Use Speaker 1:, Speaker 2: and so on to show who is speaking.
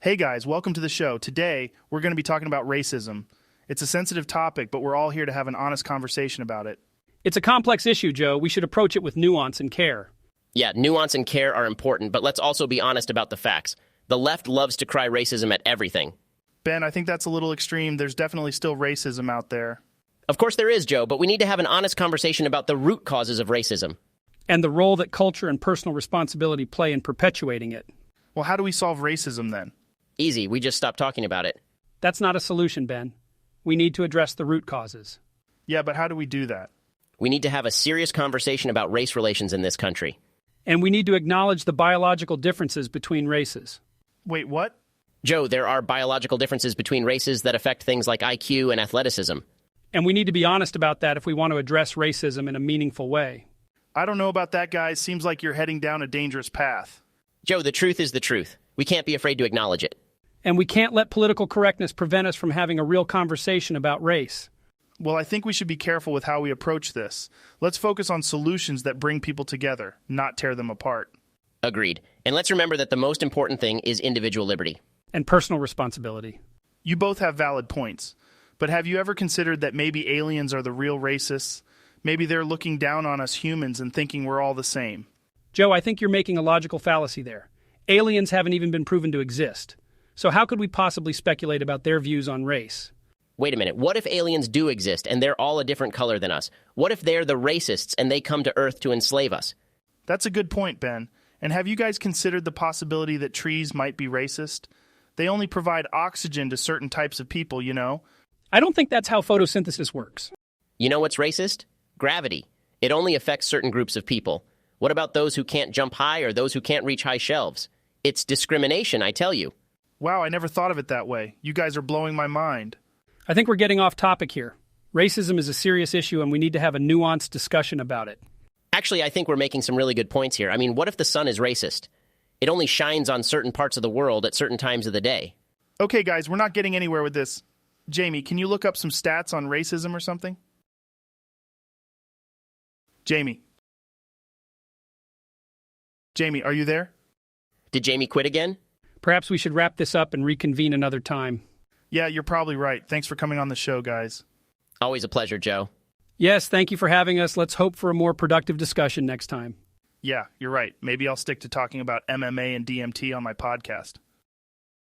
Speaker 1: Hey guys, welcome to the show. Today, we're going to be talking about racism. It's a sensitive topic, but we're all here to have an honest conversation about it.
Speaker 2: It's a complex issue, Joe. We should approach it with nuance and care.
Speaker 3: Yeah, nuance and care are important, but let's also be honest about the facts. The left loves to cry racism at everything.
Speaker 1: Ben, I think that's a little extreme. There's definitely still racism out there.
Speaker 3: Of course there is, Joe, but we need to have an honest conversation about the root causes of racism.
Speaker 2: And the role that culture and personal responsibility play in perpetuating it.
Speaker 1: Well, how do we solve racism then?
Speaker 3: Easy, we just stop talking about it.
Speaker 2: That's not a solution, Ben. We need to address the root causes.
Speaker 1: Yeah, but how do we do that?
Speaker 3: We need to have a serious conversation about race relations in this country.
Speaker 2: And we need to acknowledge the biological differences between races.
Speaker 1: Wait, what?
Speaker 3: Joe, there are biological differences between races that affect things like IQ and athleticism.
Speaker 2: And we need to be honest about that if we want to address racism in a meaningful way.
Speaker 1: I don't know about that, guys. Seems like you're heading down a dangerous path.
Speaker 3: Joe, the truth is the truth. We can't be afraid to acknowledge it.
Speaker 2: And we can't let political correctness prevent us from having a real conversation about race.
Speaker 1: Well, I think we should be careful with how we approach this. Let's focus on solutions that bring people together, not tear them apart.
Speaker 3: Agreed. And let's remember that the most important thing is individual liberty.
Speaker 2: And personal responsibility.
Speaker 1: You both have valid points. But have you ever considered that maybe aliens are the real racists? Maybe they're looking down on us humans and thinking we're all the same.
Speaker 2: Joe, I think you're making a logical fallacy there. Aliens haven't even been proven to exist. So how could we possibly speculate about their views on race?
Speaker 3: Wait a minute. What if aliens do exist and they're all a different color than us? What if they're the racists and they come to Earth to enslave us?
Speaker 1: That's a good point, Ben. And have you guys considered the possibility that trees might be racist? They only provide oxygen to certain types of people, you know?
Speaker 2: I don't think that's how photosynthesis works.
Speaker 3: You know what's racist? Gravity. It only affects certain groups of people. What about those who can't jump high or those who can't reach high shelves? It's discrimination, I tell you.
Speaker 1: Wow, I never thought of it that way. You guys are blowing my mind.
Speaker 2: I think we're getting off topic here. Racism is a serious issue and we need to have a nuanced discussion about it.
Speaker 3: Actually, I think we're making some really good points here. I mean, what if the sun is racist? It only shines on certain parts of the world at certain times of the day.
Speaker 1: Okay, guys, we're not getting anywhere with this. Jamie, can you look up some stats on racism or something? Jamie, are you there?
Speaker 3: Did Jamie quit again?
Speaker 2: Perhaps we should wrap this up and reconvene another time.
Speaker 1: Yeah, you're probably right. Thanks for coming on the show, guys.
Speaker 3: Always a pleasure, Joe.
Speaker 2: Yes, thank you for having us. Let's hope for a more productive discussion next time.
Speaker 1: Yeah, you're right. Maybe I'll stick to talking about MMA and DMT on my podcast.